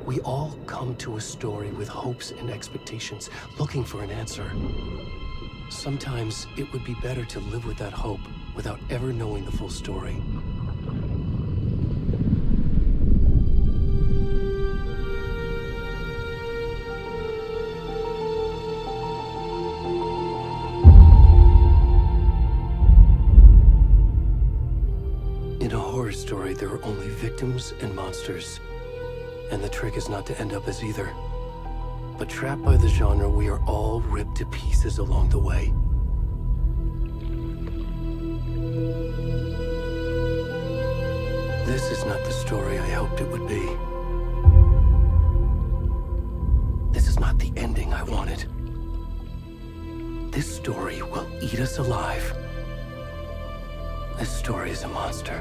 We all come to a story with hopes and expectations, looking for an answer. Sometimes it would be better to live with that hope without ever knowing the full story. In a horror story, there are only victims and monsters. And the trick is not to end up as either. But trapped by the genre, we are all ripped to pieces along the way. This is not the story I hoped it would be. This is not the ending I wanted. This story will eat us alive. This story is a monster.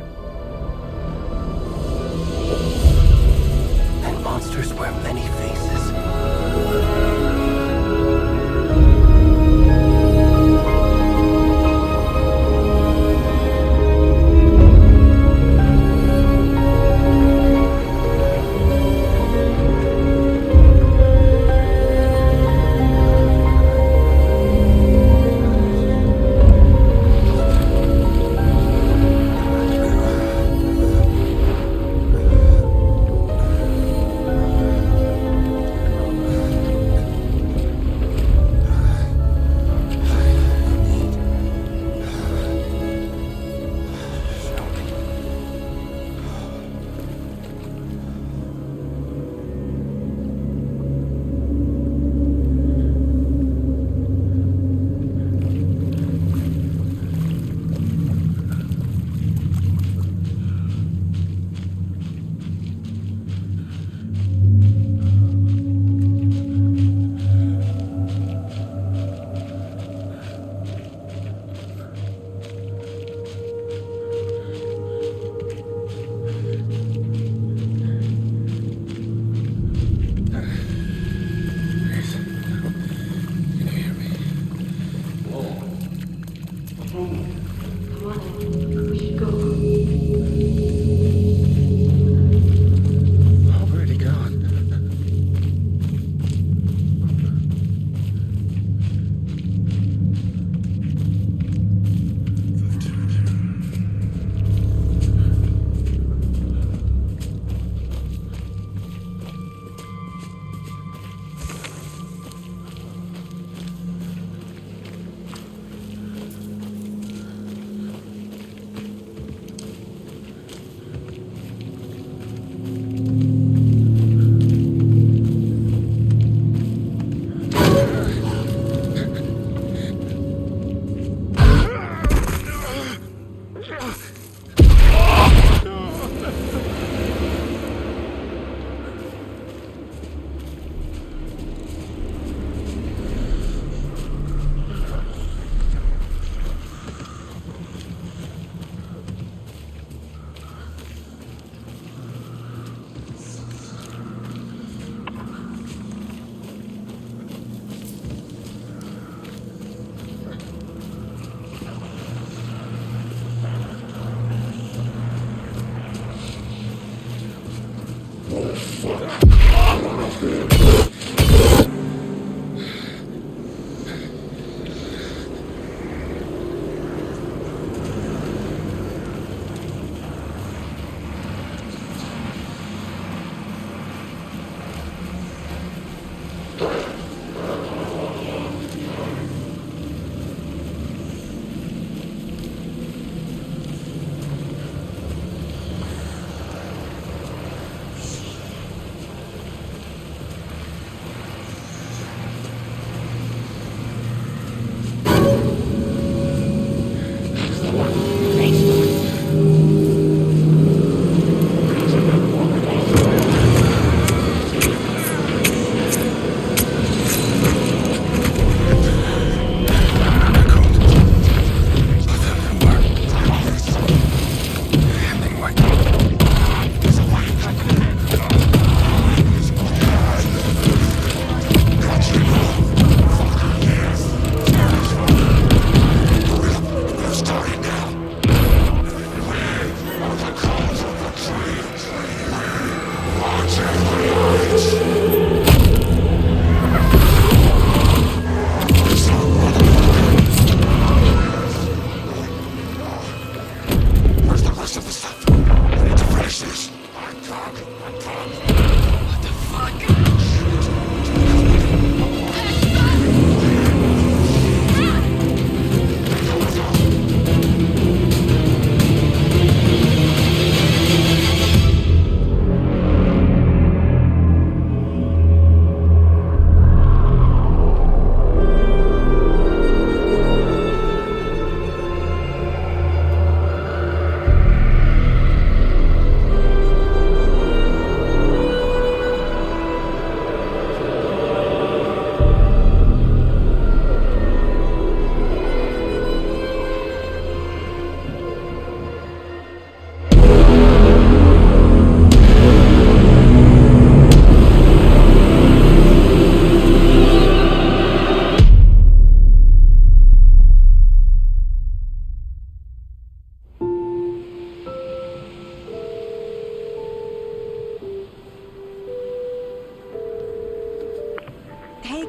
And monsters wear many faces.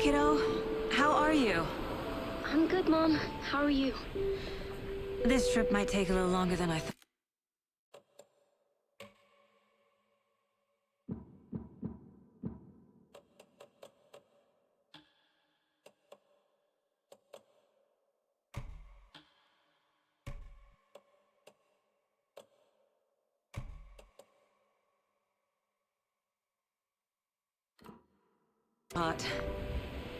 kiddo. How are you? I'm good, Mom. How are you? This trip might take a little longer than I thought.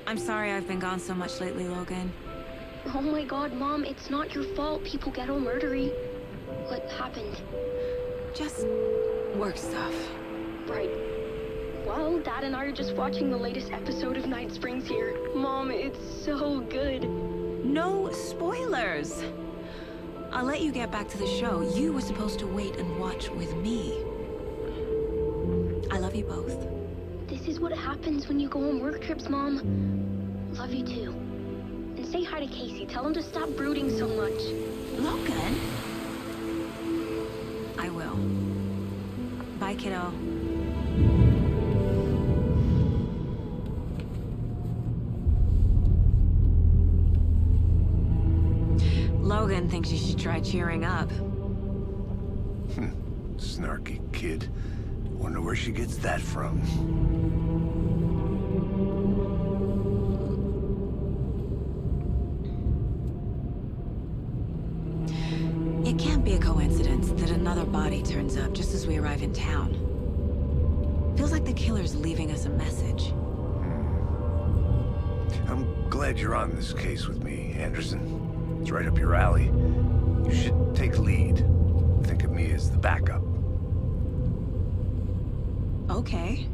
I'm sorry I've been gone so much lately, Logan. Oh my god, Mom, it's not your fault people get all murdery. What happened? Just work stuff. Right. Well, Dad and I are just watching the latest episode of Night Springs here. Mom, it's so good. No spoilers! I'll let you get back to the show. You were supposed to wait and watch with me. I love you both. This is what happens when you go on work trips, Mom. Love you too. And say hi to Casey. Tell him to stop brooding so much. Logan? I will. Bye, kiddo. Logan thinks you should try cheering up. Snarky kid. Wonder where she gets that from. It can't be a coincidence that another body turns up just as we arrive in town. Feels like the killer's leaving us a message. I'm glad you're on this case with me, Anderson. It's right up your alley. You should take lead. Think of me as the backup. Okay.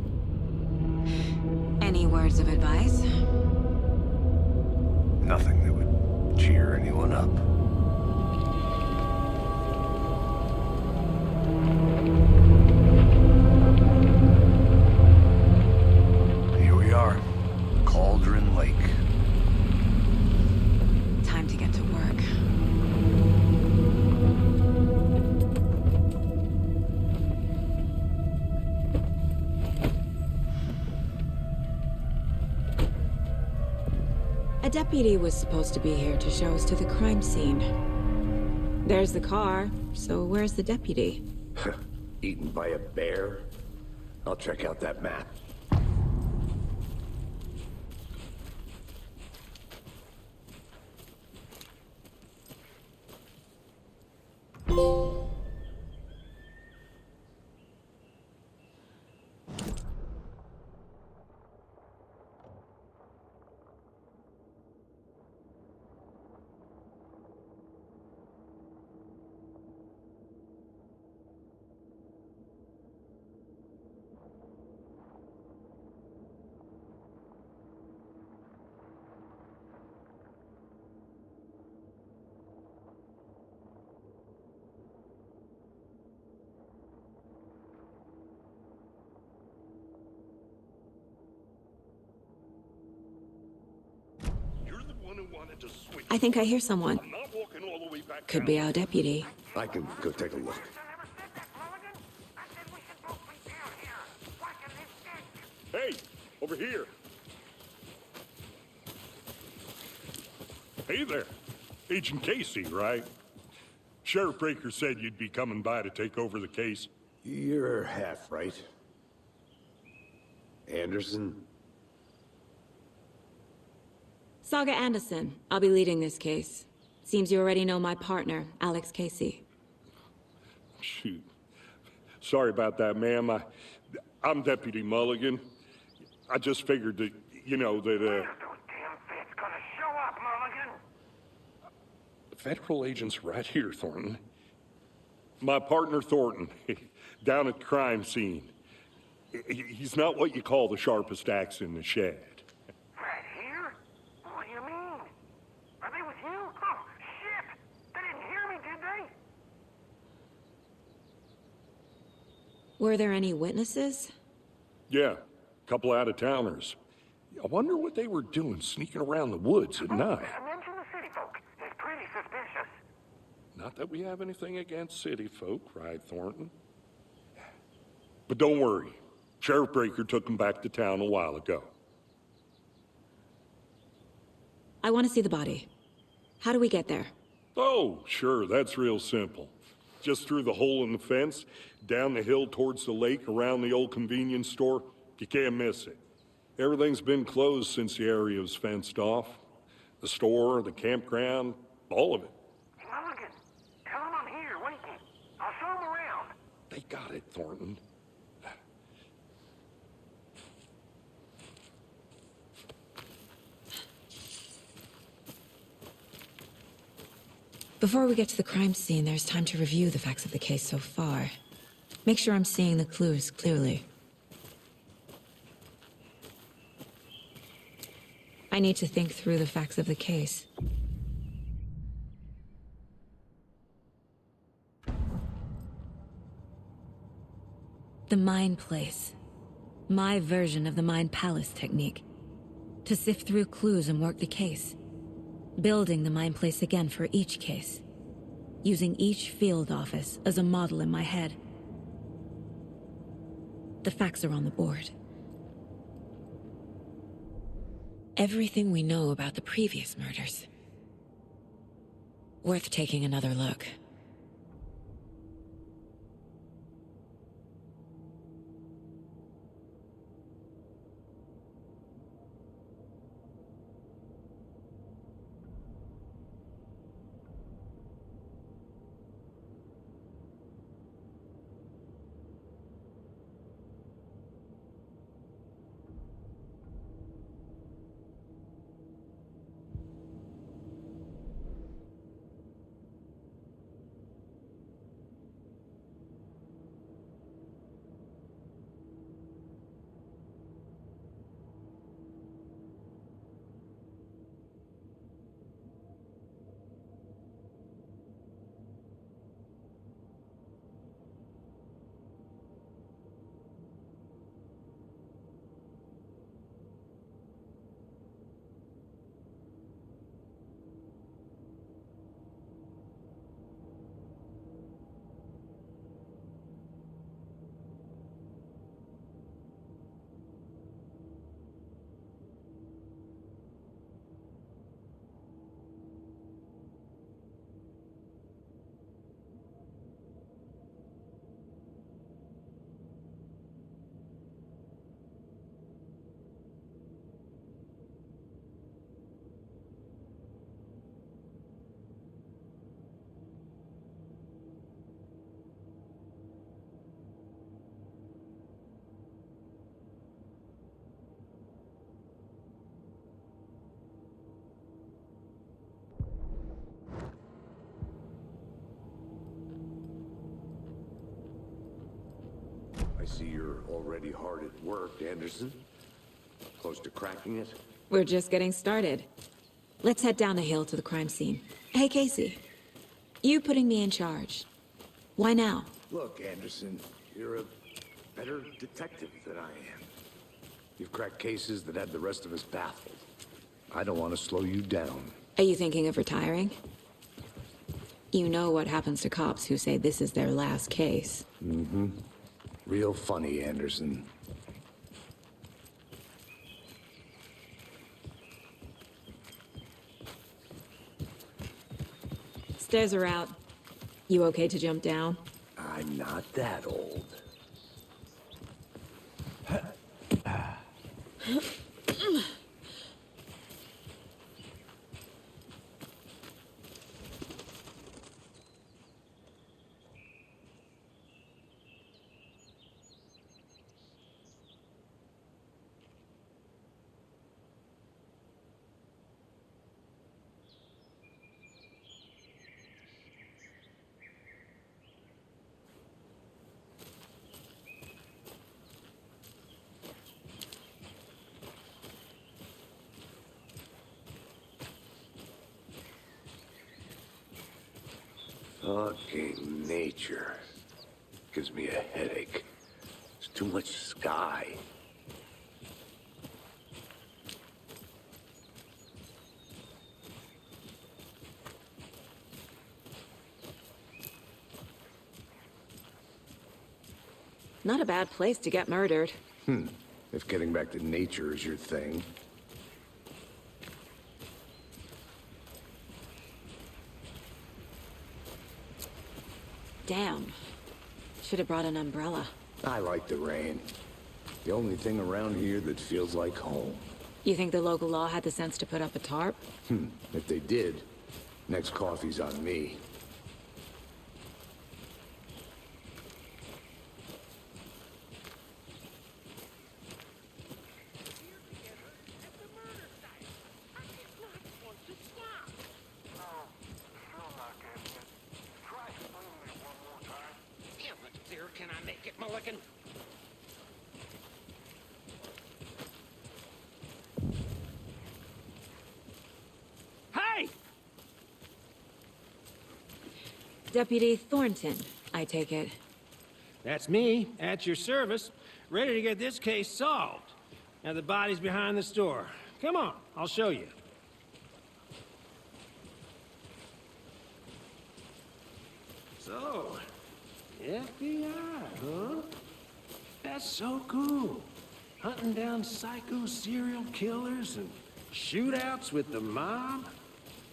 Any words of advice? Nothing that would cheer anyone up. Here we are. Cauldron Lake. Time to get to work. A deputy was supposed to be here to show us to the crime scene. There's the car, so where's the deputy? Eaten by a bear? I'll check out that map. I think I hear someone. Could be our deputy. I can go take a look. Hey, over here. Hey there. Agent Casey, right? Sheriff Breaker said you'd be coming by to take over the case. You're half right. Anderson? Saga Anderson. I'll be leading this case. Seems you already know my partner, Alex Casey. Shoot. Sorry about that, ma'am. I'm Deputy Mulligan. I just figured that, you know, that, Where's those damn feds gonna show up, Mulligan? the federal agent's right here, Thornton. My partner, Thornton, down at the crime scene. He's not what you call the sharpest axe in the shed. Right here? What do you mean? Are they with you? Oh, shit! They didn't hear me, did they? Were there any witnesses? Yeah, couple out-of-towners. I wonder what they were doing sneaking around the woods at night. Mention the city folk. It's pretty suspicious. Not that we have anything against city folk, right, Thornton? But don't worry. Sheriff Breaker took them back to town a while ago. I want to see the body. How do we get there? Oh, sure, that's real simple. Just through the hole in the fence, down the hill towards the lake, around the old convenience store. You can't miss it. Everything's been closed since the area was fenced off. The store, the campground, all of it. Mulligan, tell him I'm here, waiting. I'll show him around. They got it, Thornton. Before we get to the crime scene, there's time to review the facts of the case so far. Make sure I'm seeing the clues clearly. I need to think through the facts of the case. The Mind Place. My version of the Mind Palace technique. To sift through clues and work the case. Building the Mind Place again for each case. Using each field office as a model in my head. The facts are on the board. Everything we know about the previous murders. Worth taking another look. I see you're already hard at work, Anderson. Close to cracking it? We're just getting started. Let's head down the hill to the crime scene. Hey, Casey. You putting me in charge. Why now? Look, Anderson, you're a better detective than I am. You've cracked cases that had the rest of us baffled. I don't want to slow you down. Are you thinking of retiring? You know what happens to cops who say this is their last case. Mm-hmm. Real funny, Anderson. Stairs are out. You okay to jump down? I'm not that old. Fucking nature. Gives me a headache. There's too much sky. Not a bad place to get murdered. If getting back to nature is your thing. Damn. Should have brought an umbrella. I like the rain. The only thing around here that feels like home. You think the local law had the sense to put up a tarp? If they did, next coffee's on me. Can I make it, Mulligan? Hey! Deputy Thornton, I take it. That's me, at your service, ready to get this case solved. Now the body's behind the store. Come on, I'll show you. So, FBI, huh? That's so cool. Hunting down psycho serial killers and shootouts with the mob.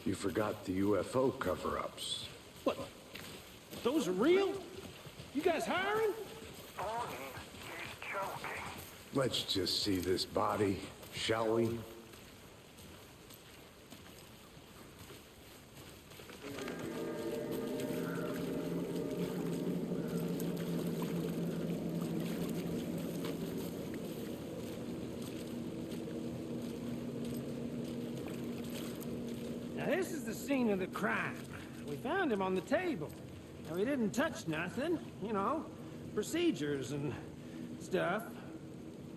You forgot the UFO cover-ups. What? Those are real? You guys hiring? Thornton is joking. Let's just see this body, shall we? Now this is the scene of the crime. We found him on the table. Now he didn't touch nothing, you know, procedures and stuff.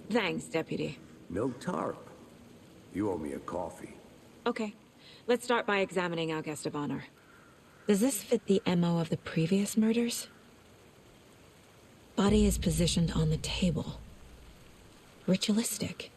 Thanks, Deputy. No tarp. You owe me a coffee. Okay. Let's start by examining our guest of honor. Does this fit the MO of the previous murders? Body is positioned on the table. Ritualistic.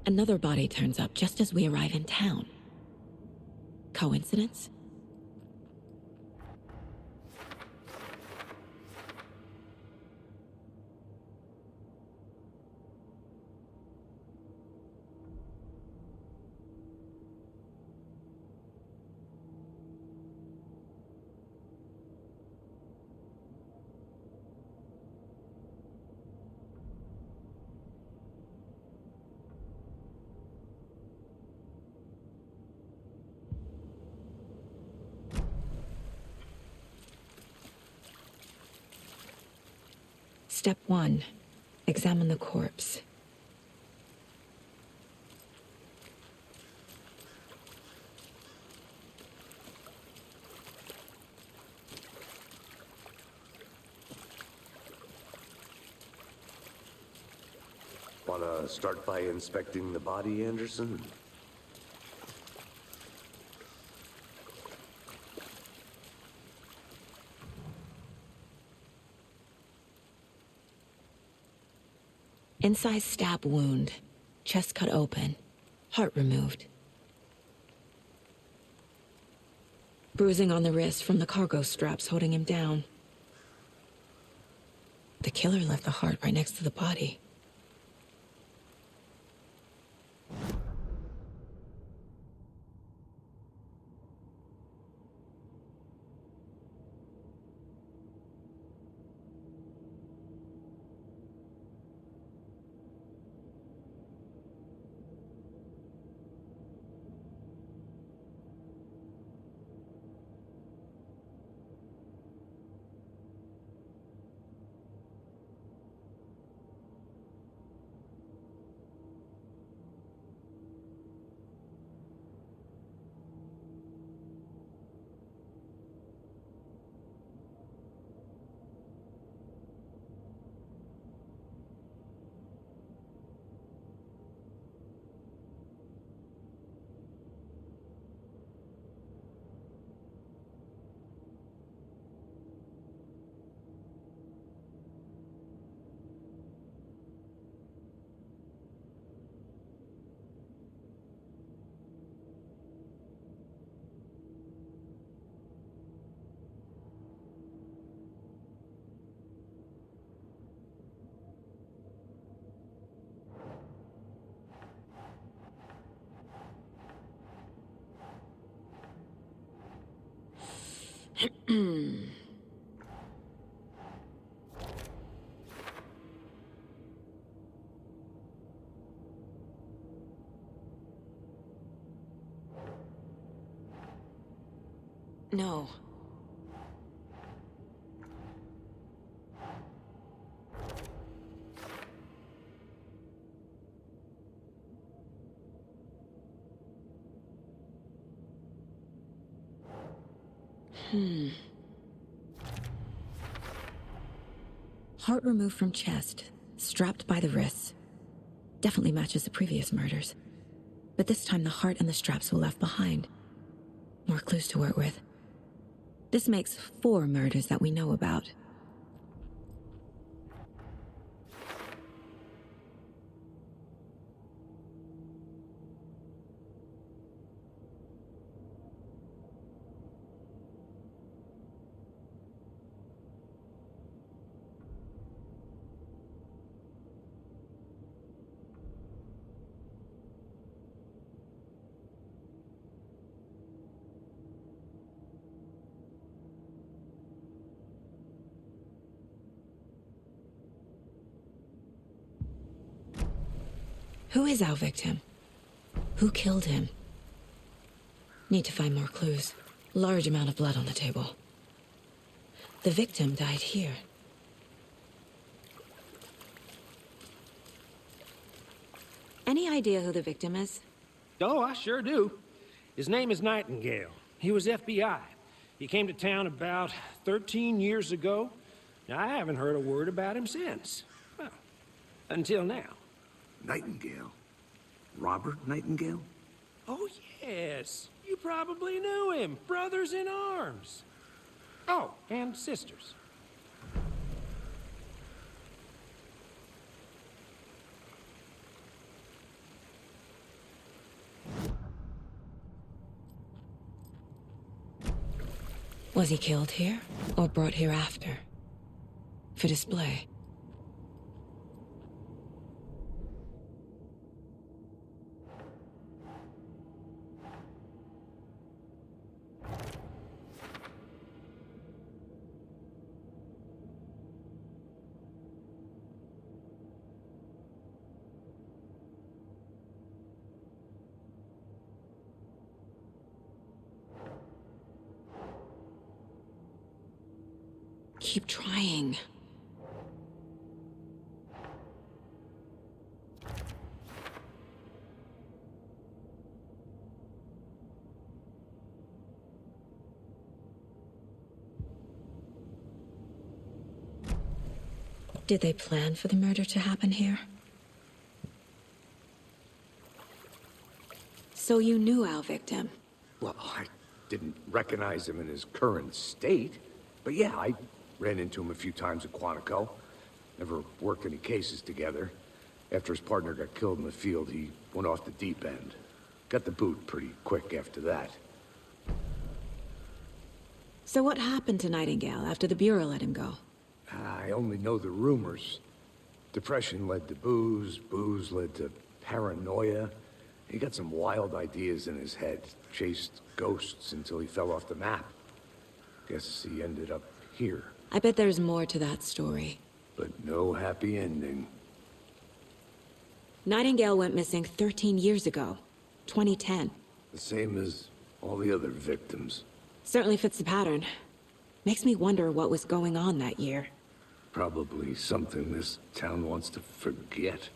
Another body turns up just as we arrive in town. Coincidence? Step 1. Examine the corpse. Wanna start by inspecting the body, Anderson? Incised stab wound. Chest cut open. Heart removed. Bruising on the wrist from the cargo straps holding him down. The killer left the heart right next to the body. No. Heart removed from chest, strapped by the wrists. Definitely matches the previous murders. But this time the heart and the straps were left behind. More clues to work with. This makes 4 murders that we know about. Who is our victim? Who killed him? Need to find more clues. Large amount of blood on the table. The victim died here. Any idea who the victim is? Oh, I sure do. His name is Nightingale. He was FBI. He came to town about 13 years ago. Now, I haven't heard a word about him since. Well, until now. Nightingale? Robert Nightingale? Oh, yes. You probably knew him. Brothers in arms. Oh, and sisters. Was he killed here, or brought here after? For display? Keep trying. Did they plan for the murder to happen here? So you knew our victim? Well, I didn't recognize him in his current state. But yeah, I ran into him a few times at Quantico. Never worked any cases together. After his partner got killed in the field, he went off the deep end. Got the boot pretty quick after that. So what happened to Nightingale after the Bureau let him go? I only know the rumors. Depression led to booze, booze led to paranoia. He got some wild ideas in his head, chased ghosts until he fell off the map. Guess he ended up here. I bet there's more to that story. But no happy ending. Nightingale went missing 13 years ago. 2010. The same as all the other victims. Certainly fits the pattern. Makes me wonder what was going on that year. Probably something this town wants to forget.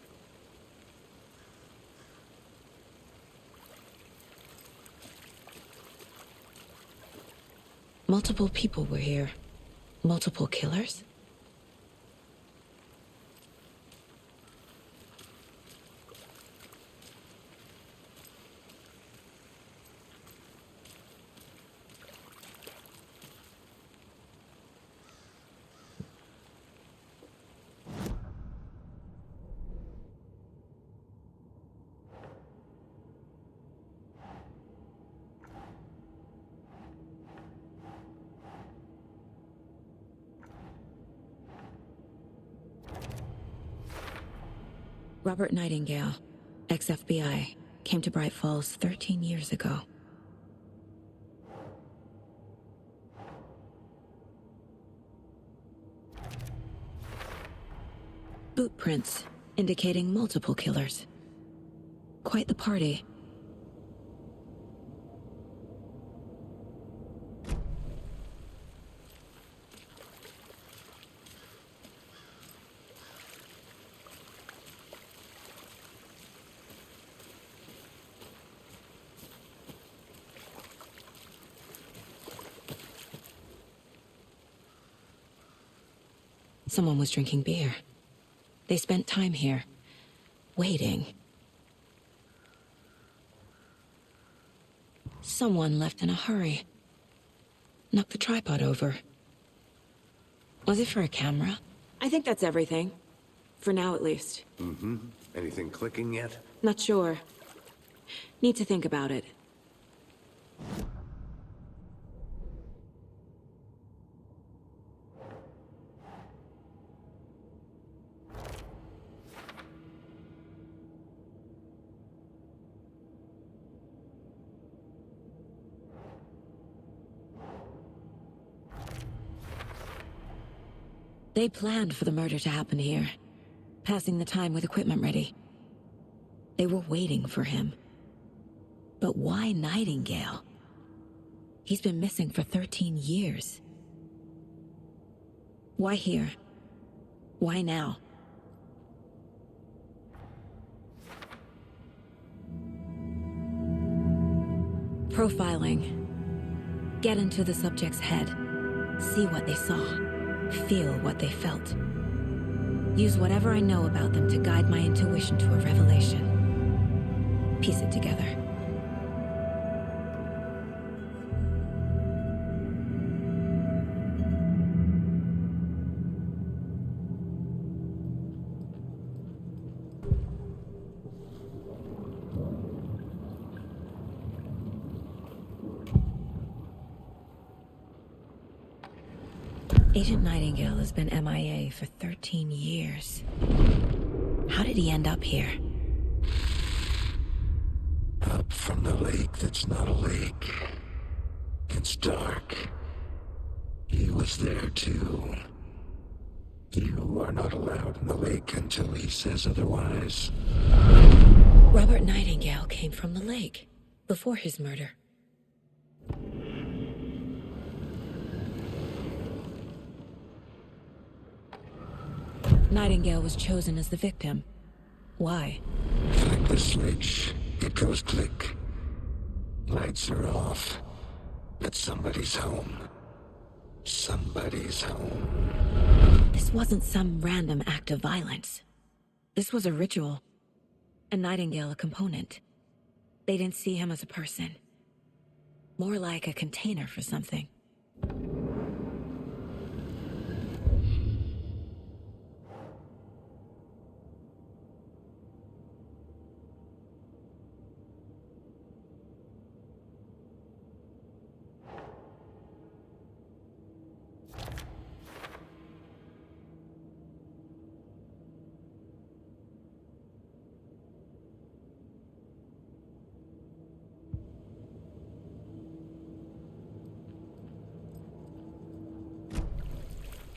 Multiple people were here. Multiple killers? Robert Nightingale, ex-FBI, came to Bright Falls 13 years ago. boot prints indicating multiple killers. Quite the party. Someone was drinking beer. They spent time here, waiting. Someone left in a hurry. Knocked the tripod over. Was it for a camera? I think that's everything. For now, at least. Mm-hmm. Anything clicking yet? Not sure. Need to think about it. They planned for the murder to happen here, passing the time with equipment ready. They were waiting for him. But why Nightingale? He's been missing for 13 years. Why here? Why now? Profiling. Get into the subject's head. See what they saw. Feel what they felt. Use whatever I know about them to guide my intuition to a revelation. Piece it together. Agent Nightingale has been MIA for 13 years. How did he end up here? Up from the lake that's not a lake. It's dark. He was there too. You are not allowed in the lake until he says otherwise. Robert Nightingale came from the lake, before his murder. Nightingale was chosen as the victim. Why? Flick the switch. It goes click. Lights are off. But somebody's home. Somebody's home. This wasn't some random act of violence. This was a ritual. And Nightingale a component. They didn't see him as a person. More like a container for something.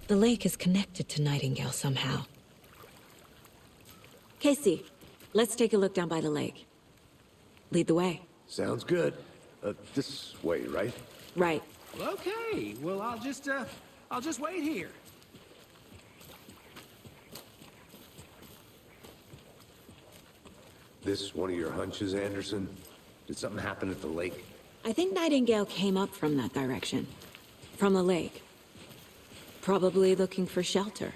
The lake is connected to Nightingale somehow. Casey, let's take a look down by the lake. Lead the way. Sounds good. This way, right? Right. Okay, well, I'll just wait here. This one of your hunches, Anderson? Did something happen at the lake? I think Nightingale came up from that direction. From the lake. Probably looking for shelter.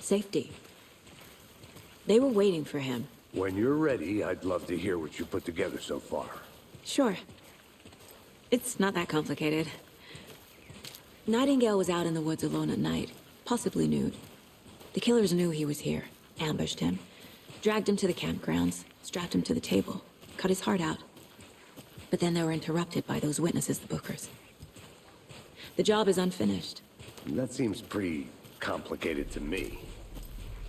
Safety. They were waiting for him. When you're ready, I'd love to hear what you put together so far. Sure. It's not that complicated. Nightingale was out in the woods alone at night, possibly nude. The killers knew he was here, ambushed him, dragged him to the campgrounds, strapped him to the table, cut his heart out. But then they were interrupted by those witnesses, the Bookers. The job is unfinished. That seems pretty complicated to me.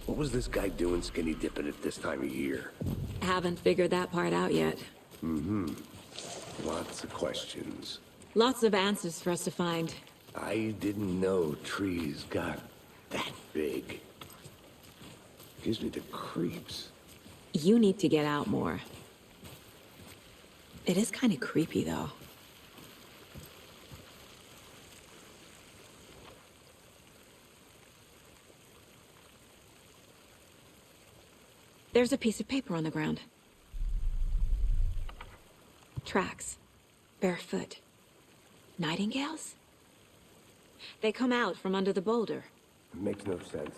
What was this guy doing skinny dipping at this time of year? Haven't figured that part out yet. Mm-hmm. Lots of questions. Lots of answers for us to find. I didn't know trees got that big. Gives me the creeps. You need to get out more. It is kind of creepy, though. There's a piece of paper on the ground. Tracks. Barefoot. Nightingales? They come out from under the boulder. It makes no sense.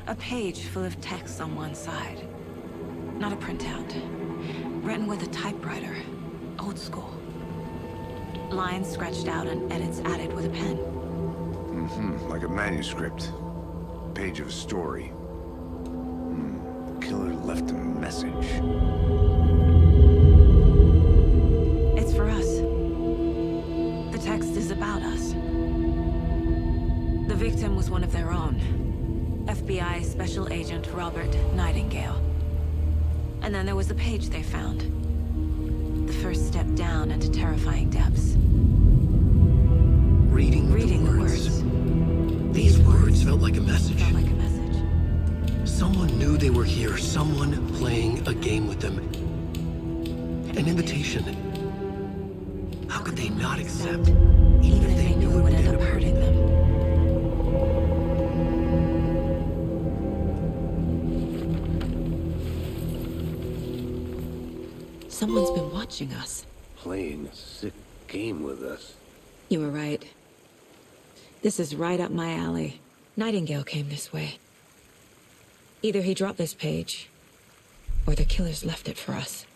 A page full of text on one side. Not a printout. Written with a typewriter. Old school. Lines scratched out and edits added with a pen. Like a manuscript. Page of a story. The killer left a message. It's for us. The text is about us. The victim was one of their own. FBI Special Agent Robert Nightingale. And then there was the page they found. The first step down into terrifying depths. Reading the words. These words felt like a message. Felt like a message. Someone knew they were here. Someone playing a game with them. An invitation. How could they not accept? Even if they knew it would end up hurting them. Someone's been watching us. Playing a sick game with us. You were right. This is right up my alley. Nightingale came this way. Either he dropped this page, or the killers left it for us.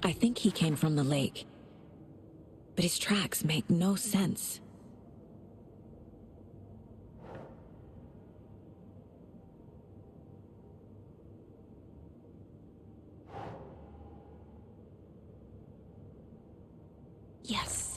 I think he came from the lake. But his tracks make no sense. Yes.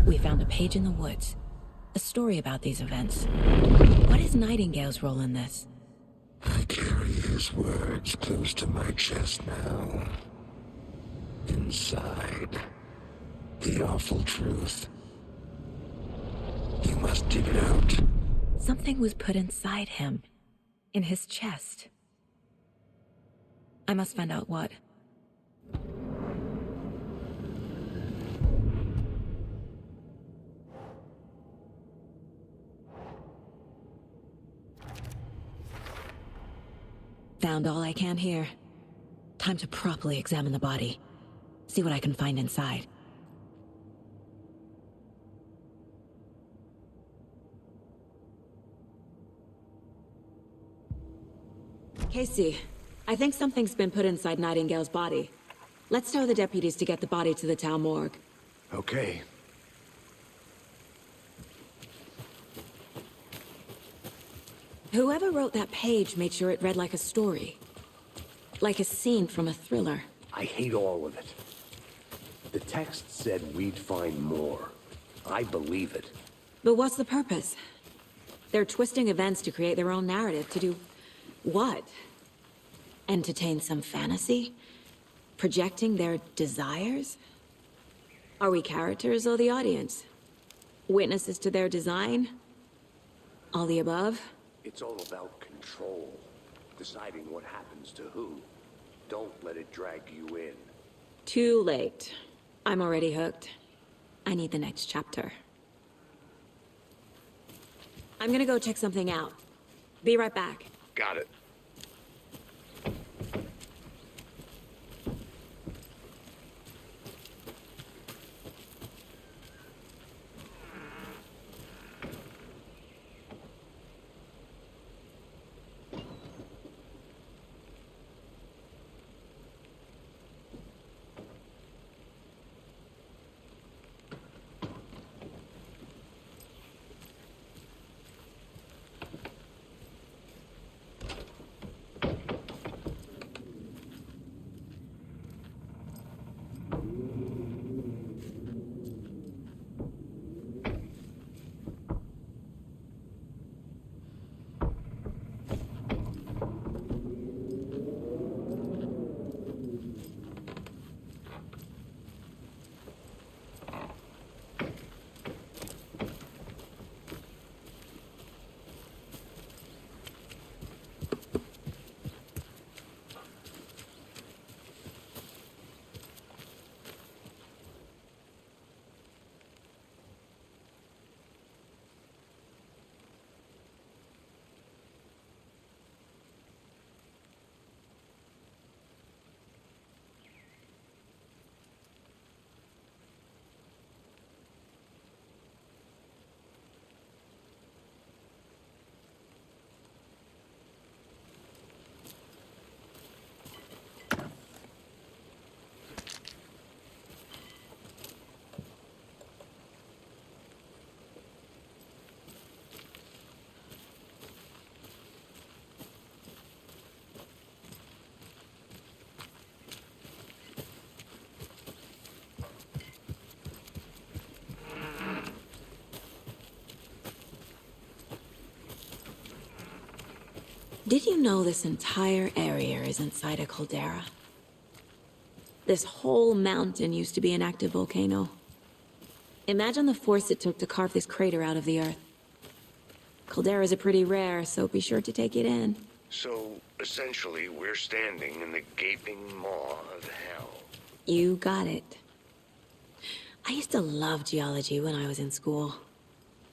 We found a page in the woods. A story about these events. What is Nightingale's role in this? I carry his words close to my chest now. Inside, the awful truth. You must dig it out. Something was put inside him. In his chest. I must find out what. Found all I can here. Time to properly examine the body. See what I can find inside. Casey, I think something's been put inside Nightingale's body. Let's tell the deputies to get the body to the town morgue. Okay. Whoever wrote that page made sure it read like a story. Like a scene from a thriller. I hate all of it. The text said we'd find more. I believe it. But what's the purpose? They're twisting events to create their own narrative. To do what? Entertain some fantasy? Projecting their desires? Are we characters or the audience? Witnesses to their design? All the above? It's all about control. Deciding what happens to who. Don't let it drag you in. Too late. I'm already hooked. I need the next chapter. I'm gonna go check something out. Be right back. Got it. Did you know this entire area is inside a caldera? This whole mountain used to be an active volcano. Imagine the force it took to carve this crater out of the earth. Calderas are pretty rare, so be sure to take it in. So, essentially, we're standing in the gaping maw of hell. You got it. I used to love geology when I was in school.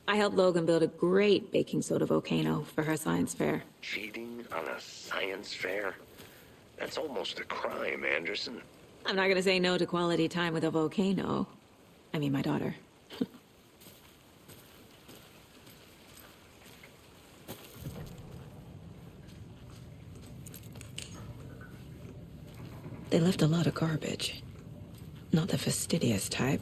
I helped Logan build a great baking soda volcano for her science fair. Cheating on a science fair? That's almost a crime, Anderson. I'm not gonna say no to quality time with a volcano. I mean, my daughter. They left a lot of garbage. Not the fastidious type.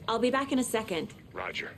I'll be back in a second. Roger.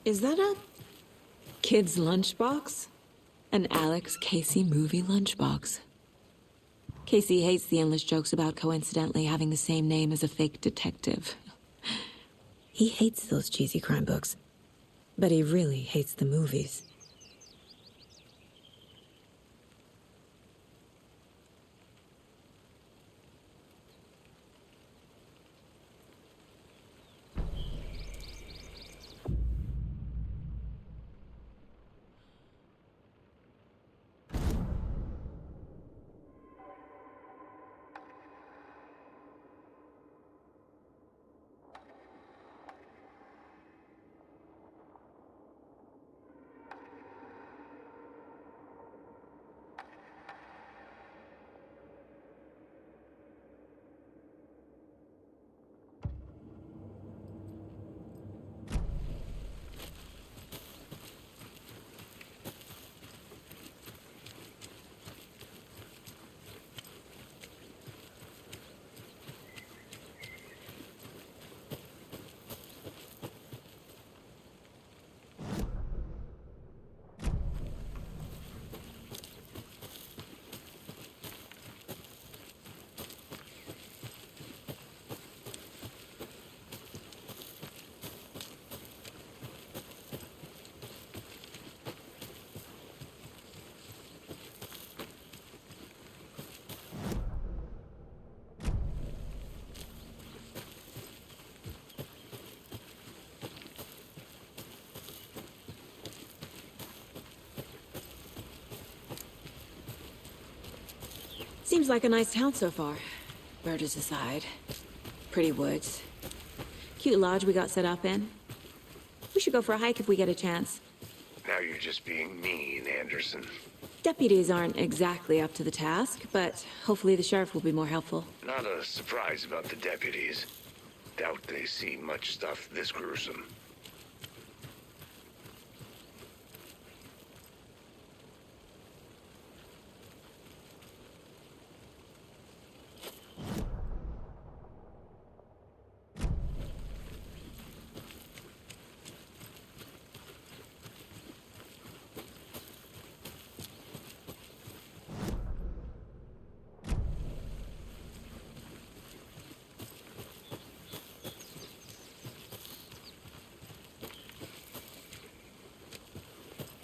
Is that a kid's lunchbox? An Alex Casey movie lunchbox. Casey hates the endless jokes about coincidentally having the same name as a fake detective. He hates those cheesy crime books, but he really hates the movies. Seems like a nice town so far. Murders aside. Pretty woods. Cute lodge we got set up in. We should go for a hike if we get a chance. Now you're just being mean, Anderson. Deputies aren't exactly up to the task, but hopefully the sheriff will be more helpful. Not a surprise about the deputies. Doubt they see much stuff this gruesome.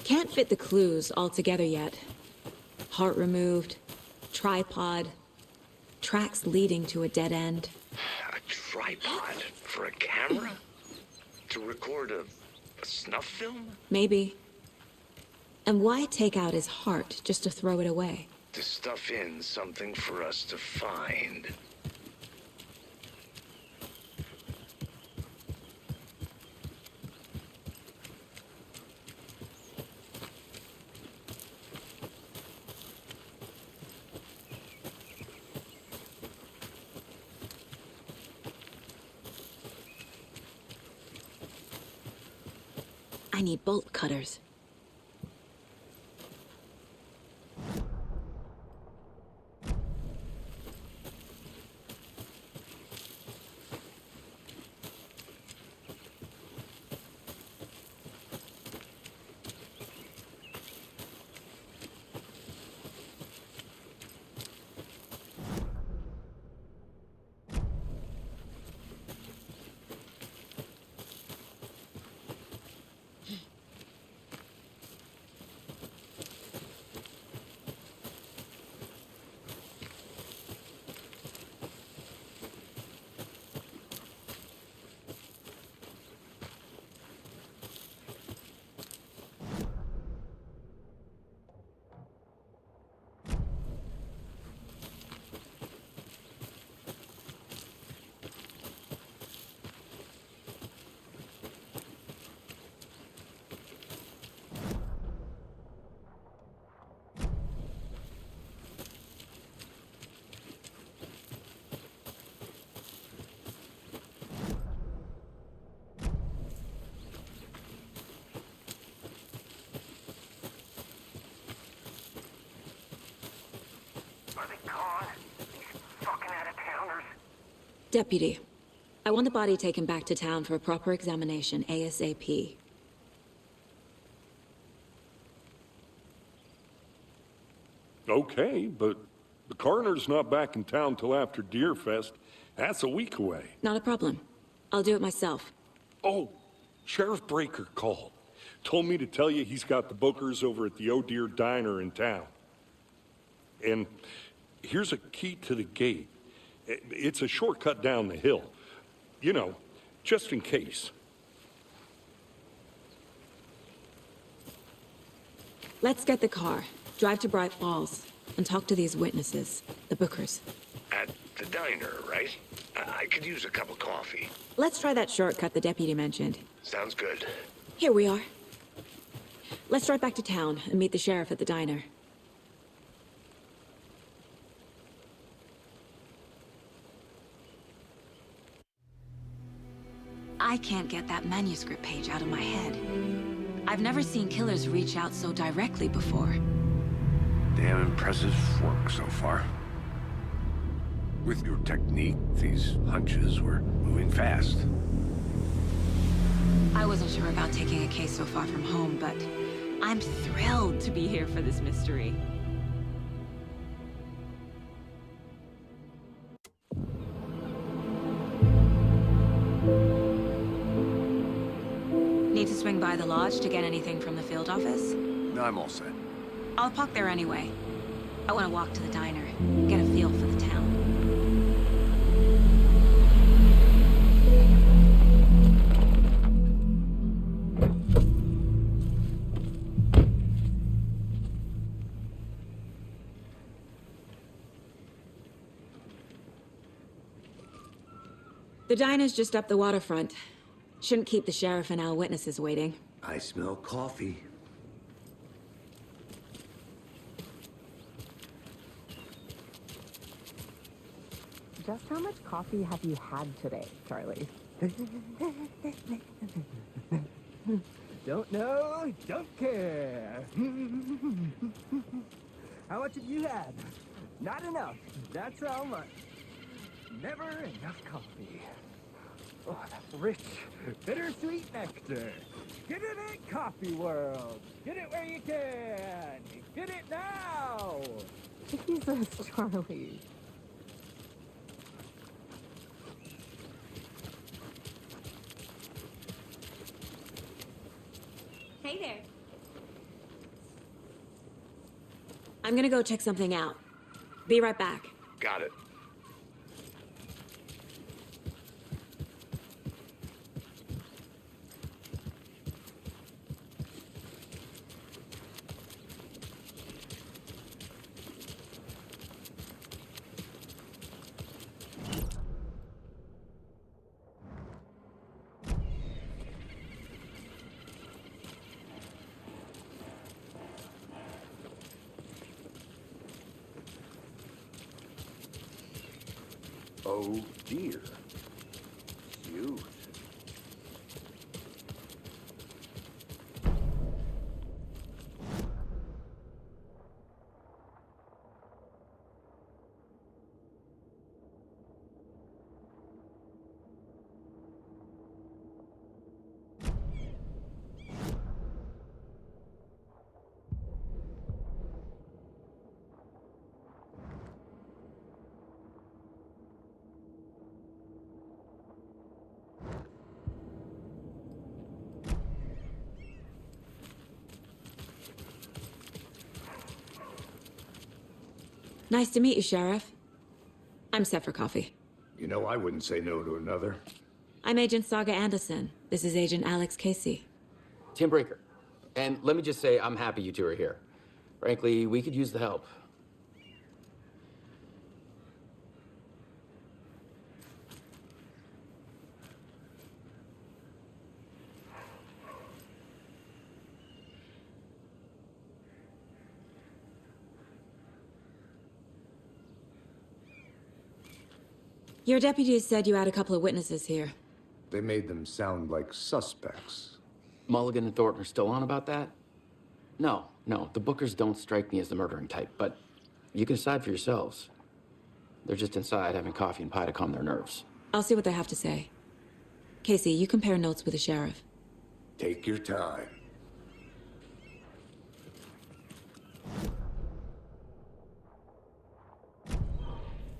Can't fit the clues all together yet. Heart removed, tripod, tracks leading to a dead end. A tripod for a camera? To record a snuff film? Maybe. And why take out his heart just to throw it away? To stuff in something for us to find. I need bolt cutters. Are they gone? These fucking out-of-towners? Deputy, I want the body taken back to town for a proper examination ASAP. Okay, but the coroner's not back in town till after Deerfest. That's a week away. Not a problem. I'll do it myself. Oh, Sheriff Breaker called. Told me to tell you he's got the Bookers over at the Oh Deer Diner in town. And here's a key to the gate. It's a shortcut down the hill. You know, just in case. Let's get the car, drive to Bright Falls, and talk to these witnesses, the Bookers. At the diner, right? I could use a cup of coffee. Let's try that shortcut the deputy mentioned. Sounds good. Here we are. Let's drive back to town and meet the sheriff at the diner. I can't get that manuscript page out of my head. I've never seen killers reach out so directly before. Damn impressive work so far. With your technique, these hunches were moving fast. I wasn't sure about taking a case so far from home, but I'm thrilled to be here for this mystery. Need to swing by the lodge to get anything from the field office? No, I'm all set. I'll park there anyway. I want to walk to the diner, get a feel for the town. The diner's just up the waterfront. Shouldn't keep the sheriff and our witnesses waiting. I smell coffee. Just how much coffee have you had today, Charlie? Don't know, don't care. How much have you had? Not enough. That's how much. Never enough coffee. Oh, that's rich, bittersweet nectar. Get it in Coffee World. Get it where you can. Get it now. Jesus, Charlie. Hey there. I'm gonna go check something out. Be right back. Got it. Oh dear. Cute. Nice to meet you, Sheriff. I'm set for coffee. You know, I wouldn't say no to another. I'm Agent Saga Anderson. This is Agent Alex Casey. Tim Breaker. And let me just say, I'm happy you two are here. Frankly, we could use the help. Your deputies said you had a couple of witnesses here. They made them sound like suspects. Mulligan and Thornton are still on about that? No, the Bookers don't strike me as the murdering type, but you can decide for yourselves. They're just inside having coffee and pie to calm their nerves. I'll see what they have to say. Casey, you compare notes with the sheriff. Take your time.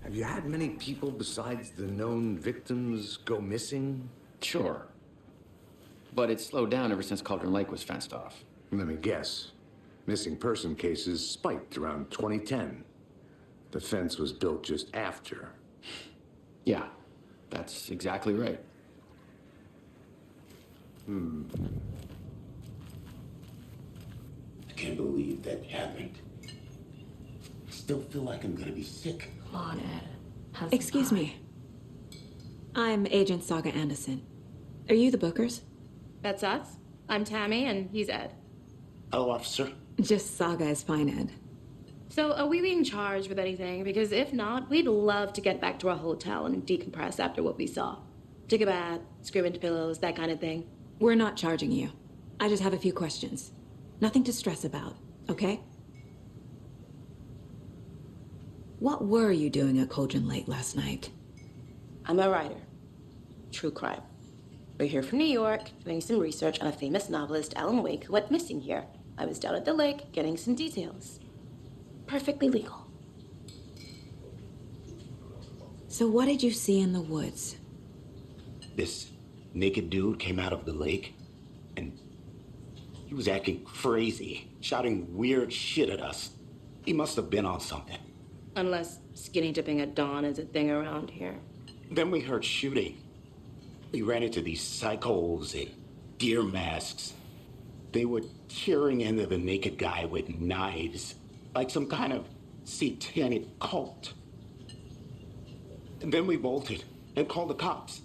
Have you had many people besides the known victims go missing? Sure. But it's slowed down ever since Cauldron Lake was fenced off. Let me guess. Missing person cases spiked around 2010. The fence was built just after. Yeah, that's exactly right. I can't believe that happened. I still feel like I'm gonna be sick. Come on, Ed. Have some Excuse pie. me. I'm Agent Saga Anderson. Are you the Bookers? That's us. I'm Tammy, and he's Ed. Hello, officer. Just Saga is fine, Ed. So, are we being charged with anything? Because if not, we'd love to get back to our hotel and decompress after what we saw. Take a bath, scream into pillows, that kind of thing. We're not charging you. I just have a few questions. Nothing to stress about, okay? What were you doing at Cauldron Lake last night? I'm a writer. True crime. We're here from New York, doing some research on a famous novelist, Alan Wake, who went missing here. I was down at the lake, getting some details. Perfectly legal. So what did you see in the woods? This naked dude came out of the lake, and he was acting crazy, shouting weird shit at us. He must have been on something. Unless skinny dipping at dawn is a thing around here. Then we heard shooting. We ran into these psychos in deer masks. They were tearing into the naked guy with knives, like some kind of satanic cult. And then we bolted and called the cops.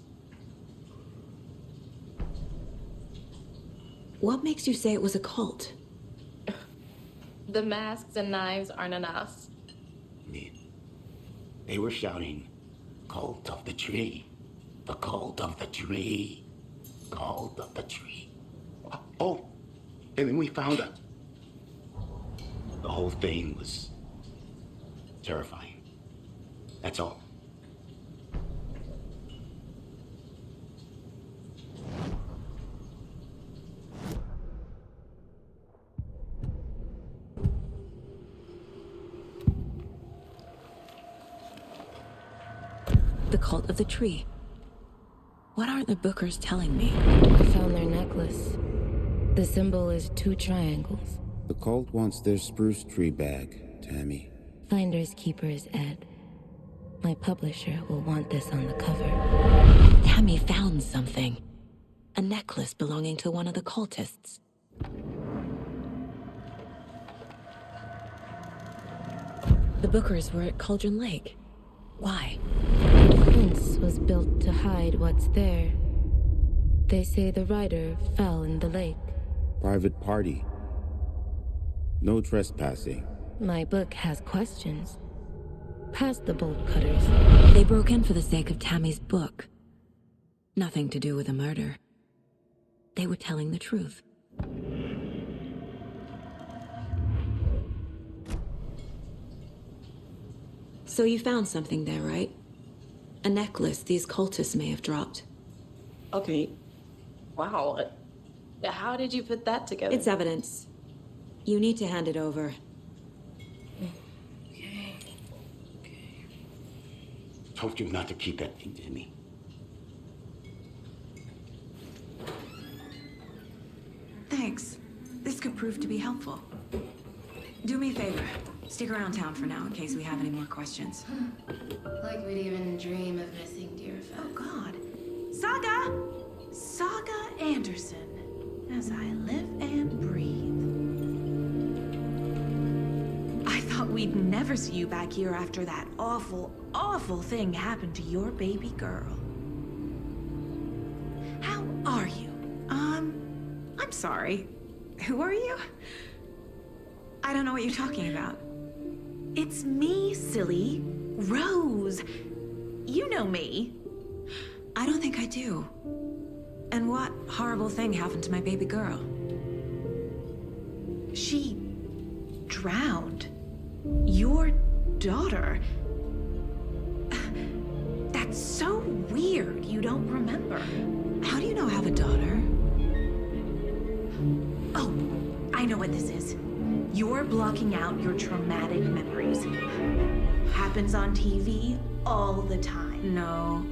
What makes you say it was a cult? The masks and knives aren't enough. They were shouting, "Cult of the tree, the cult of the tree, cult of the tree." Oh, and then we found it. The whole thing was terrifying. That's all. The cult of the tree. What aren't the Bookers telling me? I found their necklace. The symbol is 2 triangles. The cult wants their spruce tree back, Tammy. Finders keepers, Ed. My publisher will want this on the cover. Tammy found something. A necklace belonging to one of the cultists. The Bookers were at Cauldron Lake. Why? The fence was built to hide what's there. They say the rider fell in the lake. Private party. No trespassing. My book has questions. Past the bolt cutters. They broke in for the sake of Tammy's book. Nothing to do with a murder. They were telling the truth. So you found something there, right? A necklace these cultists may have dropped. Okay. Wow. How did you put that together? It's evidence. You need to hand it over. Told you not to keep that thing to me. Thanks. This could prove to be helpful. Do me a favor. Stick around town for now in case we have any more questions. Like we'd even dream of missing deer fest. Oh, God. Saga! Saga Anderson. As I live and breathe. I thought we'd never see you back here after that awful, awful thing happened to your baby girl. How are you? I'm sorry. Who are you? I don't know what you're talking about. It's me, silly. Rose. You know me. I don't think I do. And what horrible thing happened to my baby girl? She drowned. Your daughter. That's so weird you don't remember. How do you know I have a daughter? Oh, I know what this is. You're blocking out your traumatic memories. happens on TV all the time. No.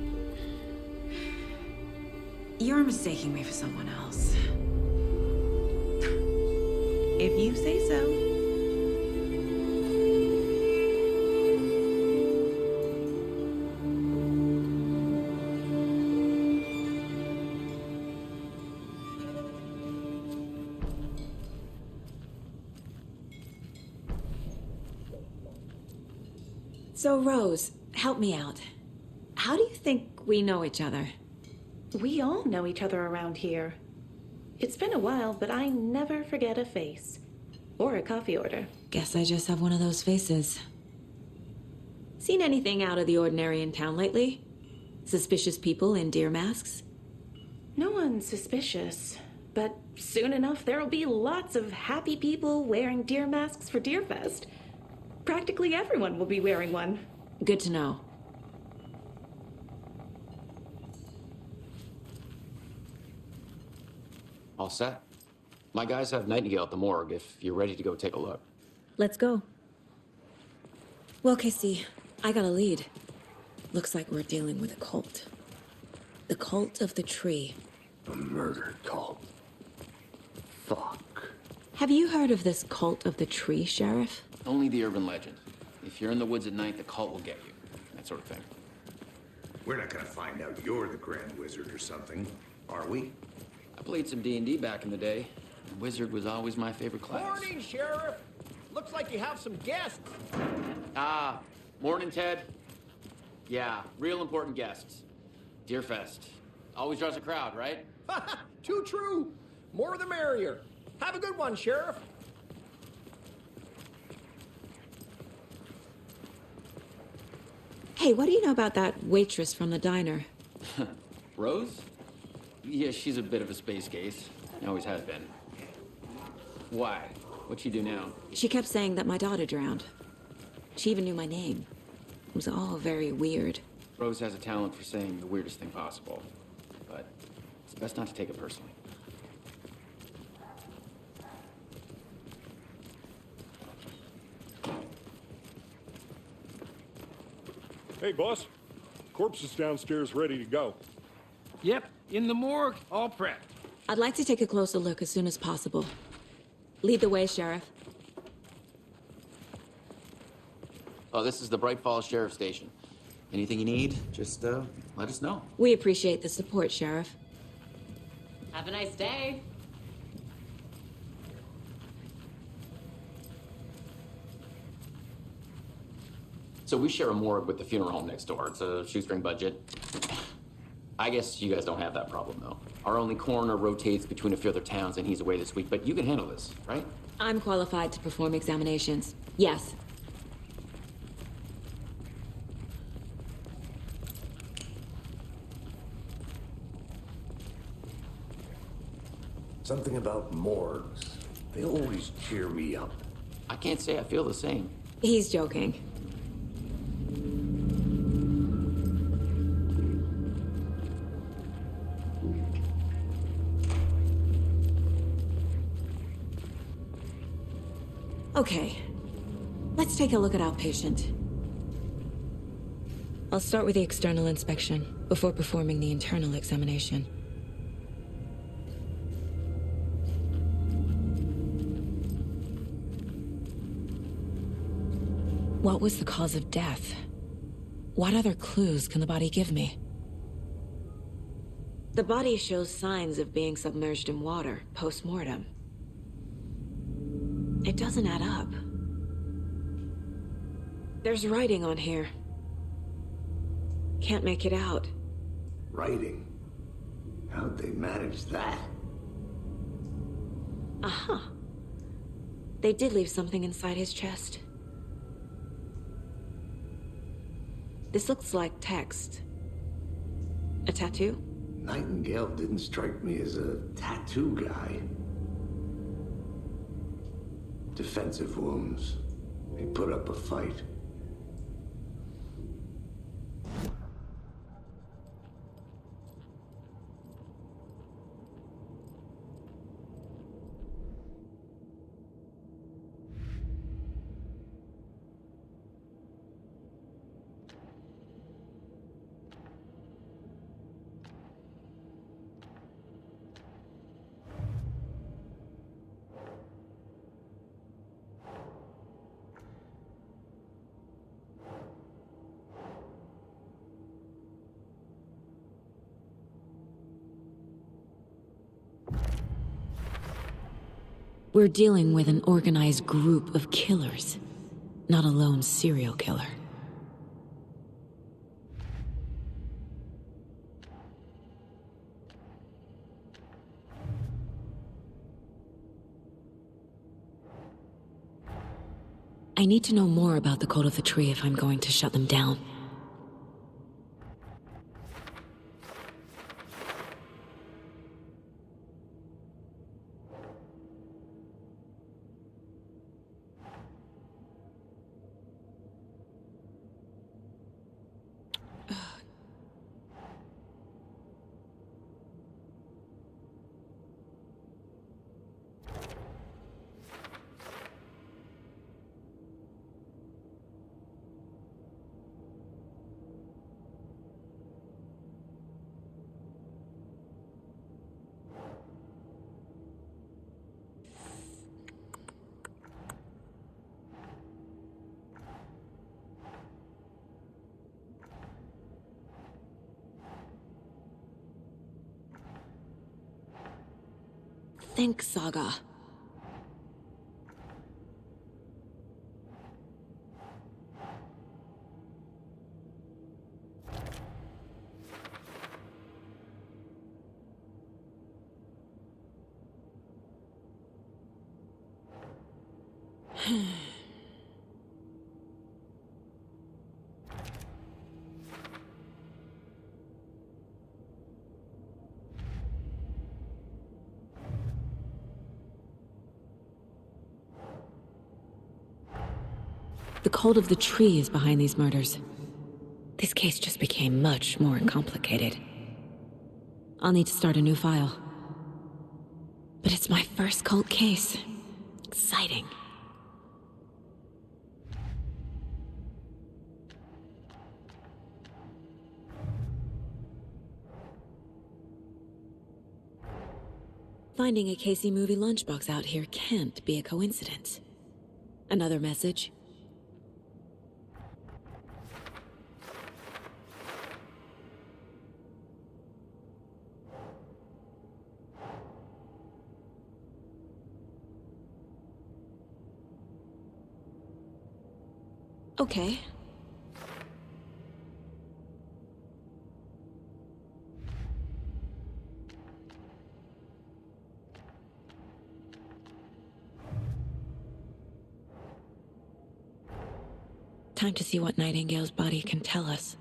You're mistaking me for someone else. If you say so. So, Rose, help me out. How do you think we know each other? We all know each other around here. It's been a while, but I never forget a face. Or a coffee order. Guess I just have one of those faces. Seen anything out of the ordinary in town lately? Suspicious people in deer masks? No one's suspicious. But soon enough, there'll be lots of happy people wearing deer masks for Deerfest. Practically everyone will be wearing one. Good to know. All set. My guys have Nightingale at the morgue if you're ready to go take a look. Let's go. Well, Casey, I got a lead. Looks like we're dealing with a cult. The cult of the tree. A murder cult. Fuck. Have you heard of this cult of the tree, Sheriff? Only the urban legend. If you're in the woods at night, the cult will get you. That sort of thing. We're not gonna find out you're the Grand Wizard or something, are we? I played some D&D back in the day. And Wizard was always my favorite class. Morning, Sheriff. Looks like you have some guests. Ah, morning, Ted. Yeah, real important guests. Deerfest. Always draws a crowd, right? Too true. More the merrier. Have a good one, Sheriff. Hey, what do you know about that waitress from the diner? Rose? Yeah, she's a bit of a space case. Always has been. Why? What'd she do now? She kept saying that my daughter drowned. She even knew my name. It was all very weird. Rose has a talent for saying the weirdest thing possible. But it's best not to take it personally. Hey, boss. Corpse is downstairs ready to go. Yep, in the morgue, all prepped. I'd like to take a closer look as soon as possible. Lead the way, Sheriff. Oh, this is the Bright Falls Sheriff Station. Anything you need, just let us know. We appreciate the support, Sheriff. Have a nice day. So we share a morgue with the funeral home next door. It's a shoestring budget. I guess you guys don't have that problem, though. Our only coroner rotates between a few other towns, and he's away this week, but you can handle this, right? I'm qualified to perform examinations. Yes. Something about morgues. They always cheer me up. I can't say I feel the same. He's joking. Okay, let's take a look at our patient. I'll start with the external inspection before performing the internal examination. What was the cause of death? What other clues can the body give me? The body shows signs of being submerged in water post-mortem. It doesn't add up. There's writing on here. Can't make it out. Writing? How'd they manage that? Uh-huh. They did leave something inside his chest. This looks like text. A tattoo? Nightingale didn't strike me as a tattoo guy. Defensive wounds. He put up a fight. We're dealing with an organized group of killers, not a lone serial killer. I need to know more about the Code of the Tree if I'm going to shut them down. Think, Saga. The Cult of the Tree is behind these murders. This case just became much more complicated. I'll need to start a new file. But it's my first cult case. Exciting. Finding a Casey movie lunchbox out here can't be a coincidence. Another message? Okay. Time to see what Nightingale's body can tell us.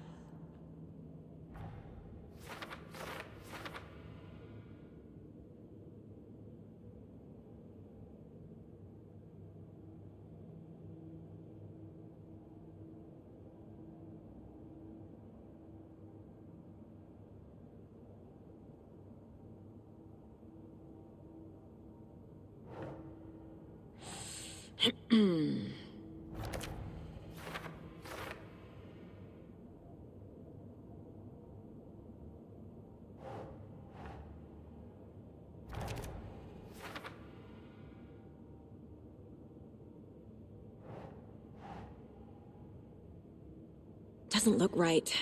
Doesn't look right.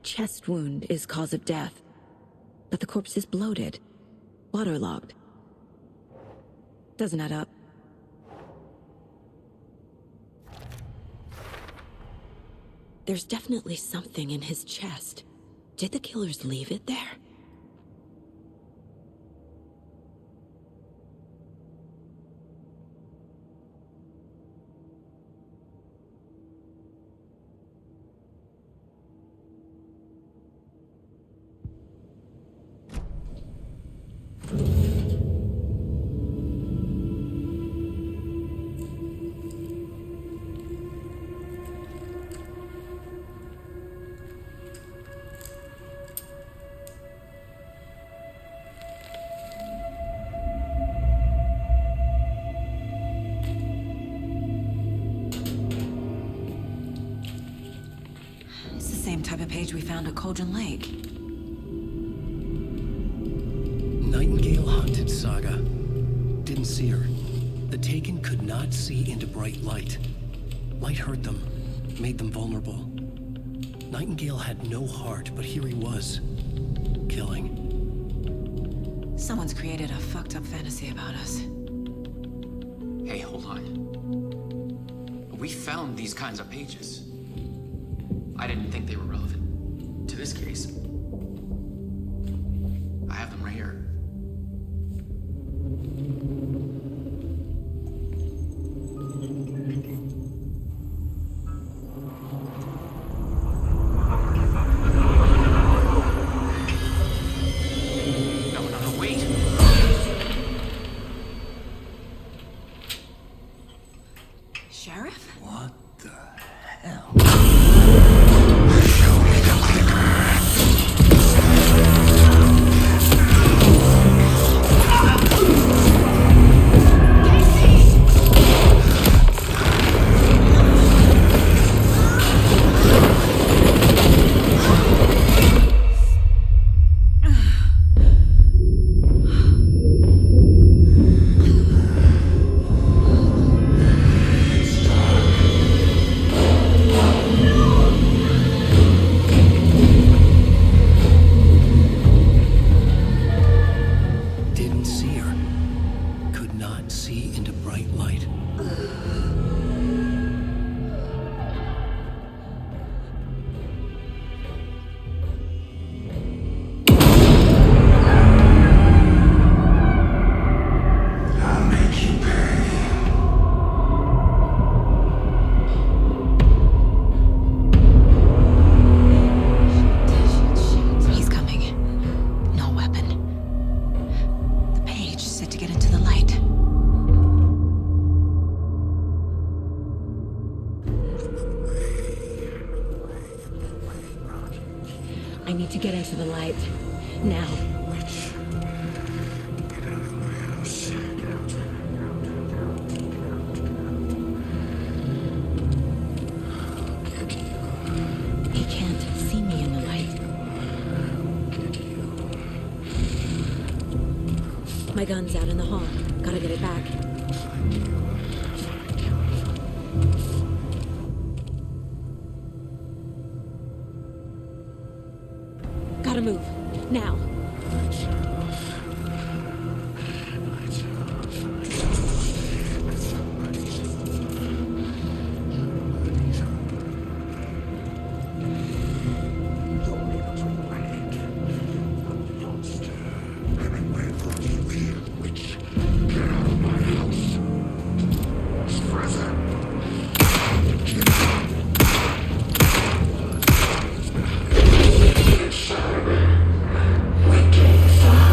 Chest wound is cause of death, but the corpse is bloated, waterlogged. Doesn't add up. There's definitely something in his chest. Did the killers leave it there? Type of page we found at Cauldron Lake. Nightingale still haunted, Saga. Didn't see her. The Taken could not see into bright light. Light hurt them, made them vulnerable. Nightingale had no heart, but here he was, killing. Someone's created a fucked up fantasy about us. Hey, hold on. We found these kinds of pages. I didn't think they were relevant to this case. I have them right here. No, wait! Sheriff? What the hell? Didn't see her. Could not see into bright light. I'll make you pay. He's coming. No weapon. The page said to get into the light. I need to get into the light. Now. Get out of my house. I'll get you. He can't see me in the light. My gun's out in the hall. Gotta get it back. Gotta move. Now. Wicked.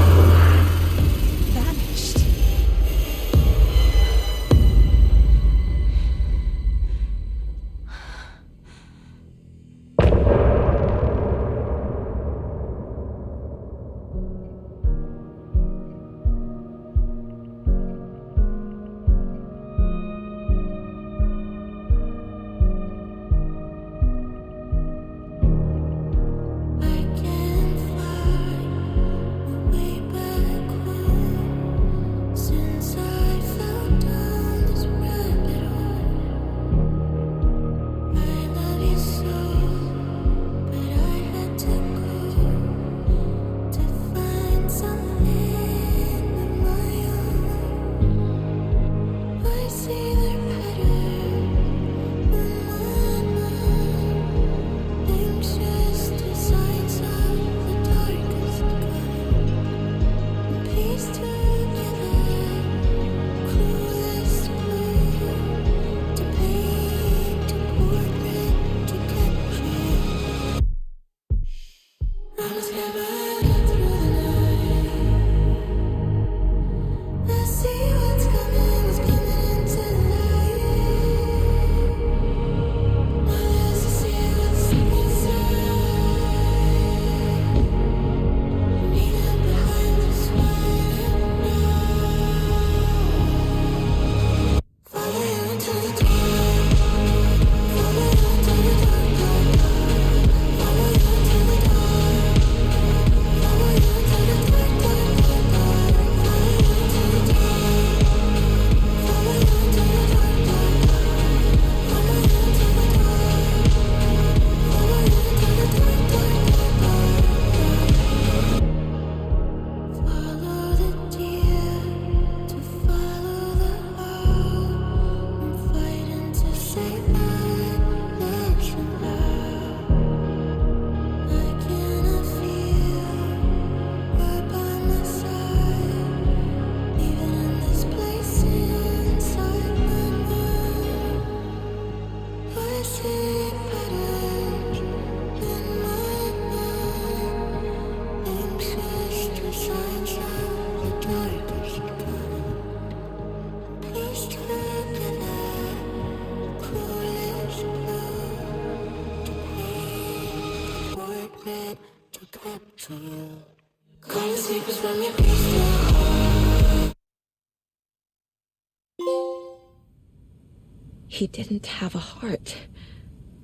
He didn't have a heart,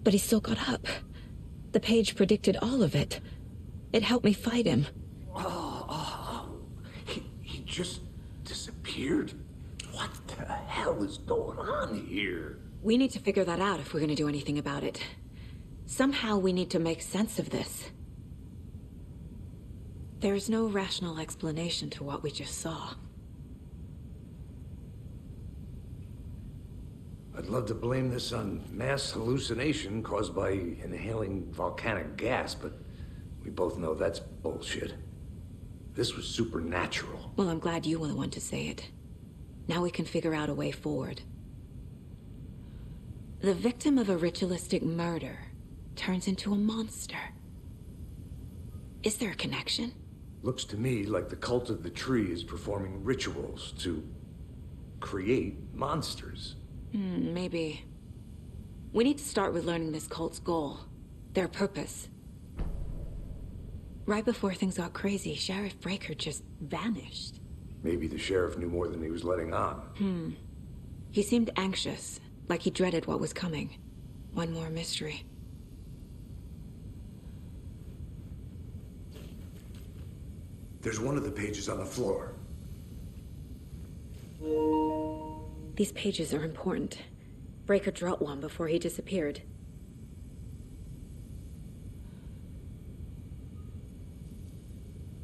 but he still got up. The page predicted all of it. It helped me fight him. He just disappeared? What the hell is going on here? We need to figure that out if we're going to do anything about it. Somehow we need to make sense of this. There's no rational explanation to what we just saw. I'd love to blame this on mass hallucination caused by inhaling volcanic gas, but we both know that's bullshit. This was supernatural. Well, I'm glad you were the one to say it. Now we can figure out a way forward. The victim of a ritualistic murder turns into a monster. Is there a connection? Looks to me like the cult of the tree is performing rituals to create monsters. Maybe. We need to start with learning this cult's goal, their purpose. Right before things got crazy, Sheriff Breaker just vanished. Maybe the sheriff knew more than he was letting on. He seemed anxious, like he dreaded what was coming. One more mystery. There's one of the pages on the floor. These pages are important. Breaker dropped one before he disappeared.